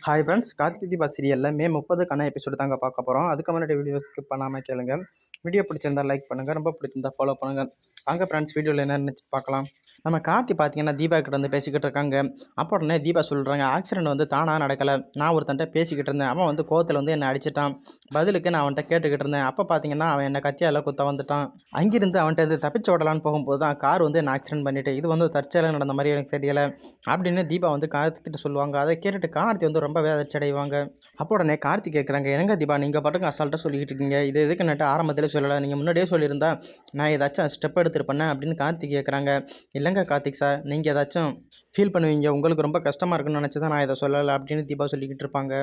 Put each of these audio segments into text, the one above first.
Hi friends, Karthigai Deepa சீரியலில் மே 30க்கான episode தாங்க பார்க்க போகிறோம். அதுக்கு முன்னாடி வீடியோ ஸ்கிப் பண்ணாமல் கேளுங்க. வீடியோ பிடிச்சிருந்தா லைக் பண்ணுங்கள், ரொம்ப பிடிச்சிருந்தா ஃபாலோ பண்ணுங்கள். வாங்க ஃப்ரெண்ட்ஸ், வீடியோவில் என்னென்னு பார்க்கலாம். நம்ம கார்த்தி பார்த்தீங்கன்னா தீபா கிட்ட வந்து பேசிக்கிட்டு இருக்காங்க. அப்போ உடனே தீபா சொல்கிறாங்க, ஆக்சிடென்ட் வந்து தானாக நடக்கலை, நான் ஒருத்தன்ட்ட பேசிக்கிட்டு இருந்தேன், அவன் வந்து கோவத்தில் வந்து என்னை அடிச்சிட்டான், பதிலுக்கு நான் அவன்கிட்ட கேட்டுக்கிட்டு இருந்தேன், அப்போ பார்த்தீங்கன்னா அவன் என்னை கத்தியால் குத்த வந்துட்டான், அங்கிருந்து அவன்கிட்ட வந்து தப்பிச்சு ஓடலான்னு போகும்போது தான் கார் வந்து என்ன ஆக்சிடென்ட் பண்ணிட்டு, இது வந்து தற்செயலாக நடந்த மாதிரி எனக்கு தெரியலை அப்படின்னு தீபா வந்து கார்த்திக்கிட்ட சொல்லுவாங்க. அதை கேட்டுட்டு கார்த்தி வந்து ரொம்பவே அதிர்ச்சி அடைவாங்க. அப்போ உடனே கார்த்தி கேட்குறாங்க, என்னங்க தீபா நீங்கள் பாட்டுக்கு அசால்ட்டாக சொல்லிக்கிட்டு இருக்கீங்க, இது எதுக்குன்னுட்டு ஆரம்பத்தில் சொல்லலை, நீங்கள் முன்னாடியே சொல்லியிருந்தா நான் ஏதாச்சும் ஸ்டெப் எடுத்துருப்பேன் அப்படின்னு கார்த்தி கேட்குறாங்க. இல்லைங்க கார்த்திக் சார், நீங்கள் ஏதாச்சும் ஃபீல் பண்ணுவீங்க, உங்களுக்கு ரொம்ப கஷ்டமாக இருக்குன்னு நினச்சி தான் நான் இதை சொல்லலை அப்படின்னு தீபா சொல்லிக்கிட்டு இருப்பாங்க.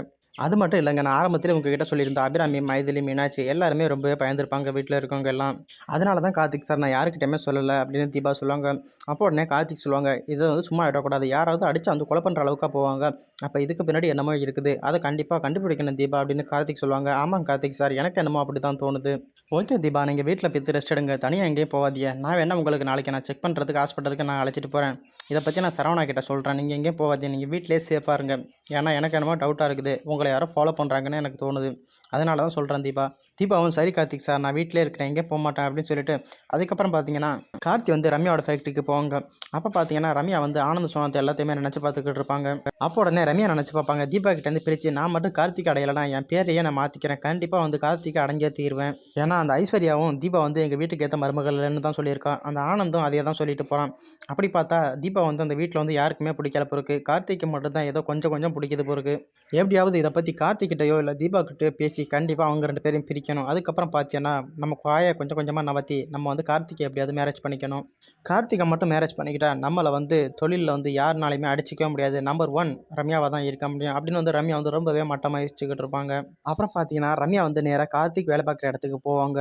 அது மட்டும் இல்லைங்க, நான் ஆரம்பத்தில் உங்ககிட்ட சொல்லியிருந்தேன், அபிராமி, மைதிலி, மீனாட்சி எல்லாருமே ரொம்பவே பயந்துருப்பாங்க வீட்டில் இருக்கவங்க எல்லாம், அதனால தான் கார்த்திக் சார் நான் யாருக்கிட்டையுமே சொல்லலை அப்படின்னு தீபா சொல்லுவாங்க. அப்போ உடனே கார்த்திக் சொல்லுவாங்க, இதை வந்து சும்மா விடக்கூடாது, யாராவது அடித்து அந்த கொலை பண்ணுற அளவுக்கு போவாங்க, அப்போ இதுக்கு பின்னாடி என்னமோ இருக்குது, அதை கண்டிப்பாக கண்டுபிடிக்கணும் தீபா அப்படின்னு கார்த்திக் சொல்லுவாங்க. ஆமாம் கார்த்திக் சார், எனக்கு என்னமோ அப்படி தான் தோணுது. ஓகே தீபா, நீங்கள் வீட்டில் பித்து ரெஸ்ட் எடுங்க, தனியாக எங்கேயும் போகாதீங்க, நான் வேணா உங்களுக்கு நாளைக்கு நான் செக் பண்ணுறதுக்கு ஹாஸ்பிட்டலுக்கு நான் அழைச்சிட்டு போகிறேன், இதை பற்றி நான் சரவணா கிட்ட சொல்கிறேன், நீங்கள் எங்கேயும் போகாதீங்க, நீங்கள் வீட்டிலே சேஃபாக இருங்க, ஏன்னா எனக்கு என்னமோ டவுட்டாக இருக்குது, உங்களை யாரோ ஃபாலோ பண்ணுறாங்கன்னு எனக்கு தோணுது, அதனால தான் சொல்கிறேன் தீபா. தீபாவும் சரி கார்த்திக் சார், நான் வீட்டிலே இருக்கிறேன், எங்கேயும் போக மாட்டேன் அப்படின்னு சொல்லிட்டு அதுக்கப்புறம் பார்த்தீங்கன்னா கார்த்தி வந்து ரம்யாவோட ஃபேக்ட்ரிக்கு போவாங்க. அப்போ பார்த்தீங்கன்னா ரம்யா வந்து ஆனந்த சோனத்தை எல்லாத்தையுமே நினச்சி பார்த்துக்கிட்டு இருப்பாங்க. அப்போ உடனே ரம்யா நினச்சி பார்ப்பாங்க, தீபா கிட்டேருந்து பிரித்து நான் மட்டும் கார்த்திக் அடையலைனா என் பேரையே நான் மாற்றிக்கிறேன், கண்டிப்பாக வந்து கார்த்திகை அடைஞ்சே தீருவேன், ஏன்னா அந்த ஐஸ்வர்யாவும் தீபா வந்து எங்கள் வீட்டுக்கு ஏற்ற மருமகள்னு தான் சொல்லியிருக்கான், அந்த ஆனந்தும் அதே தான் சொல்லிட்டு போகிறான். அப்படி பார்த்தா தீபா வந்து அந்த வீட்டில் வந்து யாருக்குமே பிடிக்கல பொருக்கு, கார்த்திக்கு மட்டும் தான் ஏதோ கொஞ்சம் கொஞ்சம் பிடிக்குது பொருக்கு. எப்படியாவது இதை பற்றி கார்த்திக்கிட்டையோ இல்லை தீபா கிட்டேயோ பேசி கண்டிப்பாக அவங்க 2 பேரையும் பிரிக்கணும். அதுக்கப்புறம் பார்த்தீங்கன்னா நம்ம காயை கொஞ்சம் கொஞ்சமாக நவர்த்தி நம்ம வந்து கார்த்திகை எப்படியாவது மேரேஜ் பண்ணிக்கணும். கார்த்திகை மட்டும் மேரேஜ் பண்ணிக்கிட்டா நம்மளை வந்து தொழிலில் வந்து யாருனாலையுமே அடிச்சிக்கவே முடியாது, நம்பர் 1 ரம்யாவாக தான் இருக்க முடியும் அப்படின்னு வந்து ரம்யா வந்து ரொம்பவே மட்டமாக யோசிச்சுக்கிட்டு இருப்பாங்க. அப்புறம் பார்த்தீங்கன்னா ரம்யா வந்து நேராக கார்த்திக் வேலை பார்க்குற இடத்துக்கு போவாங்க.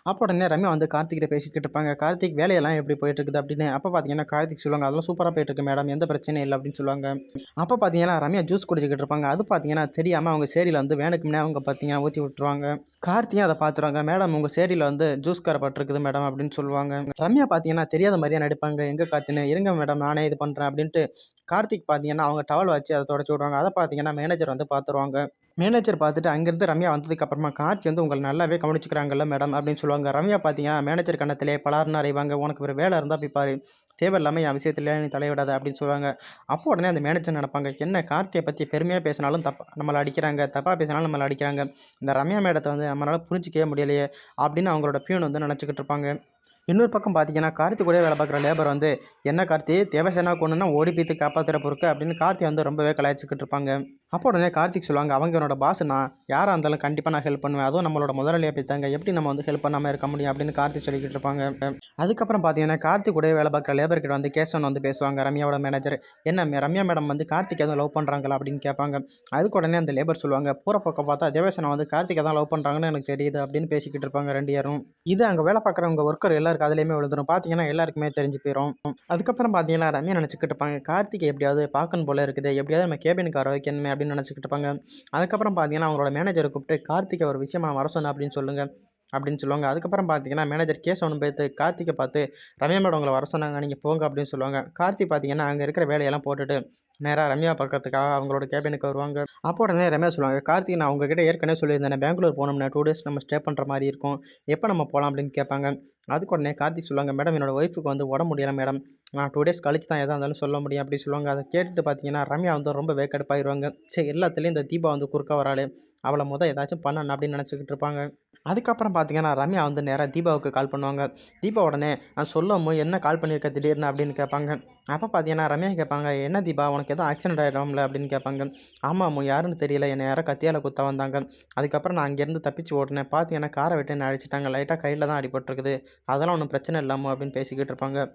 அப்போ உடனே ரம்யா வந்து கார்த்திகிட்ட பேசிக்கிட்டு இருப்பாங்க, கார்த்திக் வேலையெல்லாம் எப்படி போயிட்டுருக்குது அப்படின்னு. அப்போ பார்த்தீங்கன்னா கார்த்திக் சொல்லுவாங்க, அதெல்லாம் சூப்பராக போயிட்டுருக்கு மேடம், எந்த பிரச்சனையும் இல்லை அப்படின்னு சொல்லுவாங்க. அப்போ பார்த்தீங்கன்னா ரம்யா ஜூஸ் குடிச்சிக்கிட்டு இருப்பாங்க. அது பார்த்தீங்கன்னா தெரியாமல் அவங்க சேரியில் வந்து வேணுக்கு முன்னே அவங்க பார்த்தீங்கன்னா ஊற்றி விட்டுருவாங்க. கார்த்தியும் அதை பார்த்துருவாங்க, மேடம் உங்கள் சேரியில் வந்து ஜூஸ் கார பட்டிருக்குது மேடம் அப்படின்னு சொல்லுவாங்க. ரம்யா பார்த்தீங்கன்னா தெரியாத மாதிரியே நடிப்பாங்க, எங்கே கார்த்தின்னு, இருங்க மேடம் நானே இது பண்ணுறேன் அப்படின்ட்டு கார்த்திக் பார்த்தீங்கன்னா அவங்க டவல் வச்சு அதை தொடச்சி விடுவாங்க. அதை பார்த்தீங்கன்னா மேனேஜர் வந்து பார்த்துருவாங்க. மேனேஜர் பார்த்துட்டு அங்கேருந்து ரம்யா வந்ததுக்கப்புறமா கார்த்தி வந்து உங்களை நல்லாவே கவனிச்சுக்கிறாங்கல்ல மேடம் அப்படின்னு சொல்லுவாங்க. ரம்யா பார்த்தீங்கன்னா மேனேஜர் கண்ணத்திலே பலார்னு அறைவாங்க, உனக்கு ஒரு வேலை இருந்தால் போய் பாரு, தேவையில்லாமல் என் விஷயத்துல நீ தலையிடாத அப்படின்னு சொல்லுவாங்க. அப்போ உடனே அந்த மேனேஜர் நினைப்பாங்க, என்ன கார்த்தியை பற்றி பெருமையாக பேசினாலும் நம்மளை அடிக்கிறாங்க, தப்பாக பேசினாலும் நம்மளை அடிக்கிறாங்க, இந்த ரம்யா மேடத்தை வந்து நம்மளால் புரிஞ்சிக்கவே முடியலையே அப்படின்னு அவங்களோட பியூன் வந்து நினச்சிக்கிட்டு இருப்பாங்க. இன்னொரு பக்கம் பார்த்தீங்கன்னா கார்த்தி கூட வேலை பார்க்குற லேபர் வந்து, என்ன கார்த்தி தேவசேனா கொண்டுன்னா ஓடி பீத்து காப்பாற்றுற பொறுக்கு அப்படின்னு கார்த்தி வந்து ரொம்பவே கலாய்ச்சிக்கிட்டு இருப்பாங்க. அப்போ உடனே கார்த்திக் சொல்லுவாங்க, அவங்க என்னோட பாஸ்னா, யாராக இருந்தாலும் கண்டிப்பாக நான் ஹெல்ப் பண்ணுவேன், அதுவும் நம்மளோட முதலாளியாக பேத்தாங்க, எப்படி நம்ம வந்து ஹெல்ப் பண்ணாமல் இருக்க முடியும் அப்படின்னு கார்த்திக் சொல்லிக்கிட்டு இருப்பாங்க. அதுக்கப்புறம் பார்த்தீங்கன்னா கார்த்தி கூட வேலை பார்க்குற லேபர் கிட்ட வந்து கேசவன் வந்து பேசுவாங்க, ரம்யாவோட மேனேஜர், என்ன ரம்யா மேடம் வந்து கார்த்திக் எதுவும் லவ் பண்ணுறாங்களா அப்படின்னு கேட்பாங்க. அதுக்கு உடனே அந்த லேபர் சொல்லுவாங்க, போகிற பக்கம் பார்த்தா தேவசேனா வந்து கார்த்திக் தான் லவ் பண்ணுறாங்கன்னு எனக்கு தெரியுது அப்படின்னு பேசிக்கிட்டு இருப்பாங்க 2 பேரும். இது அங்கே வேலை பார்க்குறவங்க ஒர்க்கர் எல்லாரும் அதுலேயுமே விழுந்துடும், பார்த்தீங்கன்னா எல்லாருக்குமே தெரிஞ்சு போயிடும். அதுக்கப்புறம் பார்த்தீங்கன்னா ரம்யா நினச்சிக்கிட்டு இருப்பாங்க, கார்த்திகை எப்படியாவது பார்க்கணும் போல இருக்குது, எப்படியாவது நம்ம கேபினுக்கு வர வைக்கணுமே அப்படின்னு நினச்சிக்கிட்டு இருப்பாங்க. அதுக்கப்புறம் பார்த்தீங்கன்னா அவங்களோட மேனேஜரை கூப்பிட்டு கார்த்திகை ஒரு விஷயமா வர சொன்னேன் அப்படின்னு சொல்லுவாங்க. அதுக்கப்புறம் பார்த்தீங்கன்னா மேனேஜர் கேசவன் பார்த்து கார்த்திகை பார்த்து, ரம்யா மேடம் உங்களை வர சொன்னாங்க, நீங்கள் போங்க அப்படின்னு சொல்லுவாங்க. கார்த்திக் பார்த்தீங்கன்னா அங்கே இருக்கிற வேலையெல்லாம் போட்டுட்டு நேராக ரம்யா பக்கத்துக்காக அவங்களோட கேபினுக்கு வருவாங்க. அப்போ உடனே ரம்யா சொல்லுவாங்க, கார்த்திக் நான் உங்ககிட்ட ஏற்கனவே சொல்லியிருந்தேன், பெங்களூர் போனோம்னா 2 டேஸ் நம்ம ஸ்டே பண்ணுற மாதிரி இருக்கும், எப்போ நம்ம போகலாம் அப்படின்னு கேட்பாங்க. அதுக்கு உடனே கார்த்திக் சொல்லுவாங்க, மேடம் என்னோட ஒய்ஃபுக்கு வந்து உடம்பு முடியலை மேடம், நான் 2 டேஸ் கழிச்சு தான் எதாக இருந்தாலும் சொல்ல முடியும் அப்படி சொல்லுவாங்க. அதை கேட்டுட்டு பார்த்தீங்கன்னா ரம்யா வந்து ரொம்ப வேக்கடுப்பாயிருவாங்க, சரி எல்லாத்துலேயும் இந்த தீபா வந்து குறுக்க வராளே, அவளை ஏதாச்சும் பண்ணணும் அப்படின்னு நினச்சிக்கிட்டு இருப்பாங்க. அதுக்கப்புறம் பார்த்தீங்கன்னா ரம்யா வந்து நேராக தீபாவுக்கு கால் பண்ணுவாங்க. தீபா உடனே நான் சொல்லவும் என்ன கால் பண்ணியிருக்க திடீர்னு அப்படின்னு கேட்பாங்க. அப்போ பார்த்தீங்கன்னா ரம்யா கேட்பாங்க, என்ன தீபா உனக்கு எதுவும் ஆக்சிடென்ட் ஆகிடும்ல அப்படின்னு கேட்பாங்க. ஆமாம் யாருன்னு தெரியல, என்னை யாரோ கத்தியால் குத்த வந்தாங்க, அதுக்கப்புறம் நான் அங்கேருந்து தப்பிச்சு ஓட்டினேன், பார்த்தீங்கன்னா காரை விட்டு என்னை அடிச்சிட்டாங்க, லைட்டாக கையில் தான் அடிபட்டிருக்குது, அதெல்லாம் ஒன்றும் பிரச்சனை இல்லாமல் அப்படின்னு பேசிக்கிட்டு இருப்பாங்க.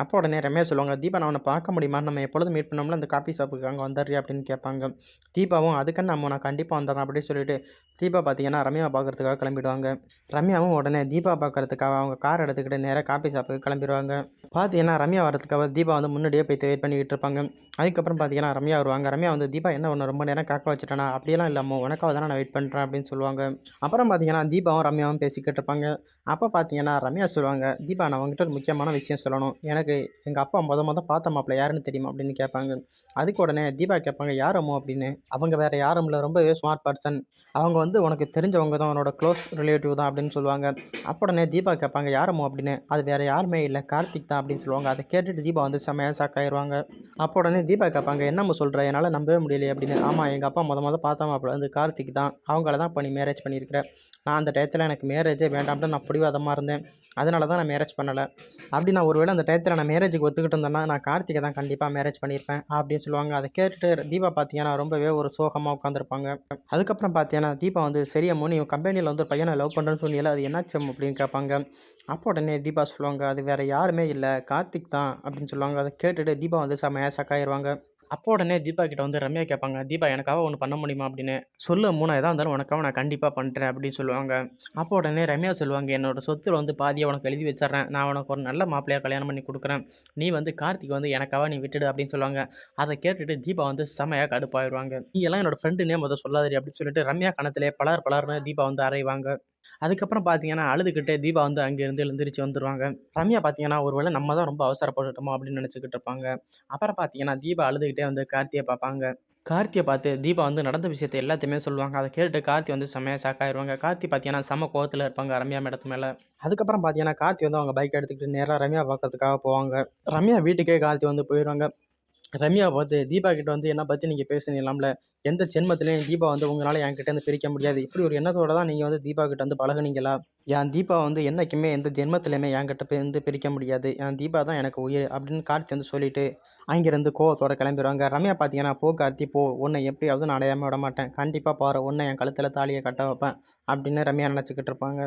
அப்போ உடனே ரம்யா சொல்லுவாங்க, தீபா நான் உன்னை பார்க்க முடியுமா, நம்ம எப்பொழுதும் மீட் பண்ணோம்ல அந்த காஃபி ஷாப்புக்கு அங்கே வந்துடுறியா அப்படின்னு கேட்பாங்க. தீபாவும் அதுக்குன்னு நான் கண்டிப்பாக வந்துடுறேன் அப்படின்னு சொல்லிட்டு தீபா பார்த்தீங்கன்னா ரம்யாவை பார்க்குறதுக்காக கிளம்பிடுவாங்க. ரம்யாவும் உடனே தீபா பார்க்குறதுக்காக அவங்க கார் எடுத்துக்கிட்டு நேராக காஃபி ஷாப்புக்கு கிளம்பிடுவாங்க. பார்த்தீங்கன்னா ரம்யா வரதுக்காக தீபா வந்து முன்னாடியே போய் வெயிட் பண்ணிக்கிட்டு இருப்பாங்க. அதுக்கப்புறம் பார்த்தீங்கன்னா ரம்யா வருவாங்க. ரம்யா வந்து, தீபா என்ன ஒன்று ரொம்ப நேரம் காக்க வச்சுட்டேனா, அப்படியெல்லாம் இல்லாமல் உனக்காக தானே நான் வெயிட் பண்ணுறேன் அப்படின்னு சொல்லுவாங்க. அப்புறம் பார்த்தீங்கன்னா தீபாவும் ரம்யாவும் பேசிக்கிட்டு இருப்பாங்க. அப்போ பார்த்தீங்கன்னா ரம்யா சொல்லுவாங்க, "தீபா நான் உன்கிட்ட ஒரு முக்கியமான விஷயம் சொல்லணும். எனக்கு எங்க அப்பா மொத பார்த்த மாப்பிள்ளை யாருன்னு தெரியுமா?" அப்படின்னு கேட்பாங்க. அதுக்கு உடனே தீபா கேட்பாங்க, "யார் அம்மு?" அப்படின்னு. அவங்க வேற யாரும் இல்ல, ரொம்பவே ஸ்மார்ட் பர்சன். அவங்க வந்து உனக்கு தெரிஞ்சவங்க தான், உன்னோட க்ளோஸ் ரிலேட்டிவ் தான் அப்படின்னு சொல்லுவாங்க. அப்போ உடனே தீபா கேட்பாங்க, "யார் அம்மு?" அப்படின்னு. "அது வேற யாருமே இல்ல, கார்த்திக் தான்" அப்படின்னு சொல்லுவாங்க. அத கேட்டுட்டு தீபா வந்து செம்மையா ஷாக் ஆயிருவாங்க. அப்போ உடனே தீபா கேட்பாங்க, "என்ன அம்மு சொல்ற? என்னால நம்பவே முடியலையே" அப்படின்னு. "ஆமா, எங்க அப்பா மொத பார்த்த மாப்பிள்ளை வந்து கார்த்திக் தான். அவங்கள தான் இப்ப நீ மேரேஜ் பண்ணியிருக்கிற. நான் அந்த டயத்துல எனக்கு மேரேஜே வேண்டாம்னு நான் பிடிவாதமா இருந்தேன். அதனால தான் நான் மேரேஜ் பண்ணல. அப்படி நான் ஒருவேளை அந்த டயத்துல நான் மேரேஜுக்கு ஒத்துக்கிட்டு இருந்தேன்னா, நான் கார்த்திக்க தான் கண்டிப்பா மேரேஜ் பண்ணியிருப்பேன்" அப்படின்னு சொல்லுவாங்க. அத கேட்டுட்டு தீபா பார்த்தீங்கன்னா, ரொம்பவே ஒரு சோகமா உட்காந்துருப்பாங்க. அதுக்கப்புறம் பார்த்தீங்கன்னா, தீபா வந்து, "சரி அம்மு, நீ உன் கம்பெனில வந்து ஒரு பையன லவ் பண்றேன்னு சொன்னியல்ல, அது என்னாச்சு அம்மு?" அப்படின்னு கேட்பாங்க. அப்போ உடனே தீபா சொல்லுவாங்க, "அது வேற யாருமே இல்ல, கார்த்திக் தான்" அப்படின்னு சொல்லுவாங்க. அத கேட்டுட்டு தீபா வந்து செம்மையா ஷாக் ஆயிருவாங்க. அப்போ உடனே தீபா கிட்ட வந்து ரம்யா கேட்பாங்க, "தீபா எனக்காக ஒண்ணு பண்ண முடியுமா?" அப்படின்னு. "சொல்லு அம்மு, நான் எதா இருந்தாலும் உனக்காக நான் கண்டிப்பா பண்றேன்" அப்படின்னு சொல்லுவாங்க. அப்போ உடனே ரம்யா சொல்லுவாங்க, "என்னோட சொத்துல வந்து பாதிய உனக்கு எழுதி வச்சுர்றேன். நான் உனக்கு ஒரு நல்ல மாப்பிள்ளையா கல்யாணம் பண்ணி குடுக்குறேன். நீ வந்து கார்த்திக் வந்து எனக்காக நீ விட்டுடு" அப்படின்னு சொல்லுவாங்க. அத கேட்டுட்டு தீபா வந்து செமையா கடுப்பாயிருவாங்க. "நீ எல்லாம் என்னோட ஃப்ரெண்டுன்னே மொத சொல்லாதடி" அப்படின்னு சொல்லிட்டு ரம்யா கன்னத்திலே பளார் பளார்ன்னு தீபா வந்து அறைவாங்க. அதுக்கப்புறம் பார்த்தீங்கன்னா, அழுதுகிட்டே தீபா வந்து அங்கேருந்து எழுந்திரிச்சு வந்துருவாங்க. ரம்யா பார்த்தீங்கன்னா, ஒரு வேள நம்ம தான் ரொம்ப அவசரப்பட்டுட்டோமோ அப்படின்னு நெனச்சுக்கிட்டு இருப்பாங்க. அப்புறம் பார்த்தீங்கன்னா, தீபா அழுதுகிட்டே வந்து கார்த்திய பார்ப்பாங்க. கார்த்திய பார்த்து தீபா வந்து நடந்த விஷயத்த எல்லாத்தையுமே சொல்லுவாங்க. அத கேட்டுட்டு கார்த்தி வந்து செம்மையா ஷாக் ஆயிருவாங்க. கார்த்தி பார்த்தீங்கன்னா, செம்ம கோவத்துல இருப்பாங்க ரம்யா மேடத்து மேல. அதுக்கப்புறம் பார்த்தீங்கன்னா, கார்த்தி வந்து அவங்க பைக் எடுத்துக்கிட்டு நேரா ரம்யாவ பார்க்கறதுக்காக போவாங்க. ரம்யா வீட்டுக்கே கார்த்தி வந்து போயிருவாங்க. ரம்யாவ பார்த்து, "தீபா கிட்ட வந்து என்ன பத்தி நீங்க பேசுனீங்களாம்ல, எந்த ஜென்மத்திலயும் தீபா வந்து உங்களால என்கிட்டேருந்து பிரிக்க முடியாது. இப்படி ஒரு எண்ணத்தோட தான் நீங்க வந்து தீபா கிட்ட வந்து பழகுனீங்களா? என் தீபா வந்து என்னைக்குமே எந்த ஜென்மத்திலயுமே என்கிட்ட இருந்து பிரிக்க முடியாது. என் தீபா தான் எனக்கு உயிர்" அப்படின்னு கார்த்தி வந்து சொல்லிட்டு, அங்கிருந்து கோவத்தோட கிளம்பிருவாங்க. ரம்யா பார்த்தீங்கன்னா, "போ கார்த்தி போ. உன்னை எப்படியாவது நான் அடையாம விடமாட்டேன். கண்டிப்பா பாரு, உன்னை என் கழுத்தில தாலிய கட்ட வைப்பேன்" அப்படின்னு ரம்யா நினச்சுக்கிட்டு இருப்பாங்க.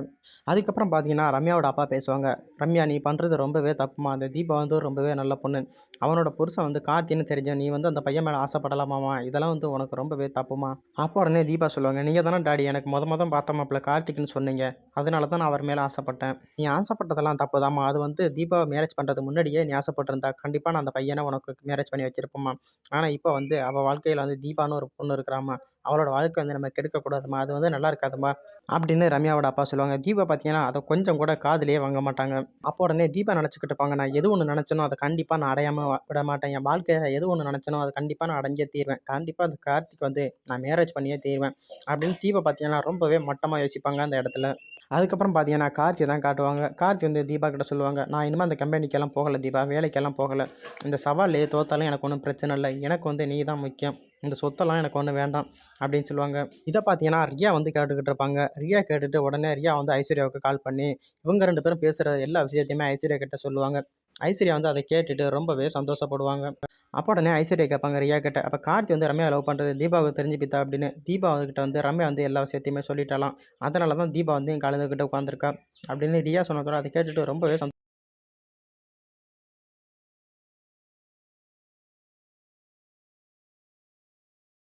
அதுக்கப்புறம் பார்த்தீங்கன்னா, ரம்யாவோட அப்பா பேசுவாங்க. "ரம்யா, நீ பண்றது ரொம்பவே தப்பும்மா. அந்த தீபா வந்து ரொம்பவே நல்ல பொண்ணு. அவனோட புருஷன் வந்து கார்த்தின்னு தெரிஞ்சும் நீ வந்து அந்த பையன் மேல ஆசைப்படலாமாம்மா? இதெல்லாம் வந்து உனக்கு ரொம்பவே தப்பும்மா." அப்போ உடனே தீபா சொல்லுவாங்க, "நீங்க தானே டாடி எனக்கு மொத பார்த்த மாப்பிள்ளை கார்த்திக்ன்னு சொன்னீங்க. அதனால தான் நான் அவர் மேல ஆசைப்பட்டேன். நீ ஆசைப்பட்டதெல்லாம் தப்புதாம்மா. அது வந்து தீபாவ மேரேஜ் பண்றதுக்கு முன்னாடியே நீ ஆசைப்பட்டிருந்தா, கண்டிப்பா நான் அந்த பையன உனக்கு மேரேஜ் பண்ணி வச்சிருப்பேன்ம்மா. ஆனா இப்ப வந்து அவ வாழ்க்கையில வந்து தீபான்னு ஒரு பொண்ணு இருக்கிறாம்மா. அவளோட வாழ்க்கை வந்து நம்ம கெடுக்கக்கூடாதும்மா. அது வந்து நல்லா இருக்காதும்மா" அப்படின்னு ரம்யாவோட அப்பா சொல்லுவாங்க. தீபா பார்த்தீங்கன்னா, அத கொஞ்சம் கூட காதுலயே வாங்க மாட்டாங்க. அப்போ உடனே தீபா நினச்சுக்கிட்டு இருப்பாங்க, "நான் எது ஒண்ணு நினச்சேனோ, அத கண்டிப்பா நான் அடையாம விட மாட்டேன். என் வாழ்க்கையில எது ஒண்ணு நினச்சேனோ, அத கண்டிப்பா நான் அடைஞ்சே தீருவேன். கண்டிப்பா அந்த கார்த்திக் வந்து நான் மேரேஜ் பண்ணியே தீருவேன்" அப்படின்னு தீபா பார்த்தீங்கன்னா, ரொம்பவே மட்டமா யோசிப்பாங்க அந்த இடத்துல. அதுக்கப்புறம் பார்த்தீங்கன்னா, கார்த்திய தான் காட்டுவாங்க. கார்த்தி வந்து தீபா கிட்ட சொல்லுவாங்க, "நான் இனிமே அந்த கம்பெனிக்கெல்லாம் போகல தீபா. வேலைக்கெல்லாம் போகல. இந்த சவால்லயே தோத்தாலும் எனக்கு ஒண்ணும் பிரச்சனை இல்ல. எனக்கு வந்து நீ தான் முக்கியம். இந்த சொத்தெல்லாம் எனக்கு ஒண்ணும் வேண்டாம்" அப்படின்னு சொல்லுவாங்க. இத பார்த்தீங்கன்னா, ரியா வந்து கேட்டுக்கிட்டு இருப்பாங்க. ரியா கேட்டுட்டு உடனே ரியா வந்து ஐஸ்வர்யாவுக்கு கால் பண்ணி, இவங்க 2 பேரும் பேசுற எல்லா விஷயத்தையுமே ஐஸ்வர்யா கிட்ட சொல்லுவாங்க. ஐஸ்வர்யா வந்து அத கேட்டுட்டு ரொம்பவே சந்தோஷப்படுவாங்க. அப்போ உடனே ஐஸ்வர்யா கேட்பாங்க ரியா கிட்ட, "அப்ப கார்த்தி வந்து ரம்யாவ லவ் பண்றது தீபாவுக்கு தெரிஞ்சுபித்தா?" அப்படின்னு. தீபா கிட்ட வந்து ரம்யா வந்து எல்லா விஷயத்தையுமே சொல்லிட்டாளாம். அதனால தான் தீபா வந்து என் காலுங்ககிட்ட உட்காந்துருக்கா அப்படின்னு ரியா சொன்னதோட, அத கேட்டுட்டு ரொம்பவே